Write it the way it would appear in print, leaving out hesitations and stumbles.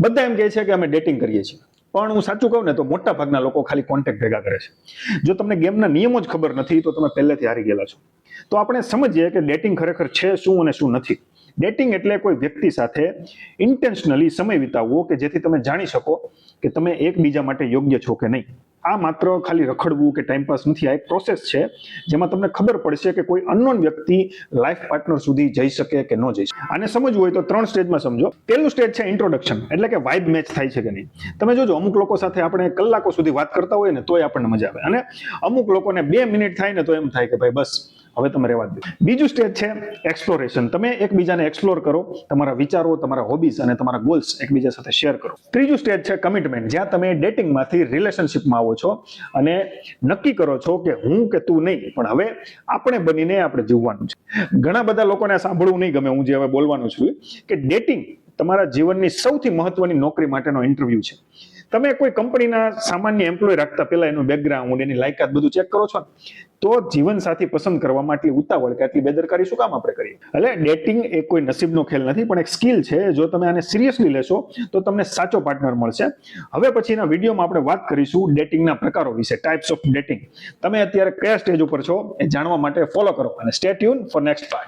બધા એમ કહે છે કે અમે ડેટિંગ કરીએ છીએ, પણ હું સાચું કહું ને તો મોટા ભાગના લોકો ખાલી કોન્ટેક્ટ ભેગા કરે છે. જો તમને ગેમના નિયમો જ ખબર નથી તો તમે પહેલેથી હારી ગયેલા છો. તો આપણે સમજીએ કે ડેટિંગ ખરેખર છે શું અને શું નથી. ડેટિંગ એટલે કોઈ વ્યક્તિ સાથે ઇન્ટેન્શનલી સમય વિતાવવો કે જેથી તમે જાણી શકો કે તમે એકબીજા માટે યોગ્ય છો કે નહીં. આ માત્ર ખાલી રખડવું કે ટાઈમપાસ નથી, આ એક પ્રોસેસ છે જેમાં તમને ખબર પડશે કે કોઈ અનનોન વ્યક્તિ લાઈફ પાર્ટનર સુધી જઈ શકે કે ન જઈ શકે. આને સમજવું હોય તો 3 સ્ટેજમાં સમજો. પહેલું સ્ટેજ છે ઇન્ટ્રોડક્શન, એટલે કે વાઇબ મેચ થાય છે કે નહીં. તમે જોજો અમુક લોકો સાથે આપણે કલાકો સુધી વાત કરતા હોય ને તોય આપણને મજા આવે, અને અમુક લોકોને 2 મિનિટ થાય ને તો એમ થાય કે ભાઈ બસ હવે તમે રહેવા દો. બીજું સ્ટેજ છે એક્સપ્લોરેશન. તમે એકબીજાને એક્સપ્લોર કરો, તમારા વિચારો, તમારા હોબીઝ અને તમારા ગોલ્સ એકબીજા સાથે શેર કરો. ત્રીજું સ્ટેજ છે કમિટમેન્ટ, જ્યાં તમે ડેટિંગમાંથી રિલેશનશિપમાં આવો છો અને નક્કી કરો છો કે હું કે તું નહીં, પણ હવે આપણે બનીને આપણે જીવવાનું છે. ઘણા બધા લોકોને સાંભળવું નહીં ગમે હું જે હવે બોલવાનું છું કે ડેટિંગ તમારા જીવનની સૌથી મહત્વની નોકરી માટેનો ઇન્ટરવ્યુ છે. તમે કોઈ કંપનીના સામાન્ય એમ્પ્લોય રાખતા પહેલા એનું બેકગ્રાઉન્ડ, એની લાયકાત બધું ચેક કરો છો તો જીવનસાથી પસંદ કરવામાં આટલી ઉતાવળ કે આટલી બેદરકારી શું કામ આપણે કરીએ? એટલે ડેટિંગ એ કોઈ નસીબનો ખેલ નથી, પણ એક સ્કિલ છે. જો તમે આને સિરિયસલી લેશો તો તમને સાચો પાર્ટનર મળશે. હવે પછીના વિડીયોમાં આપણે વાત કરીશું ડેટિંગના પ્રકારો વિશે, ટાઈપ્સ ઓફ ડેટિંગ. તમે અત્યારે કયા સ્ટેજ ઉપર છો એ જાણવા માટે ફોલો કરો અને stay tune four next part.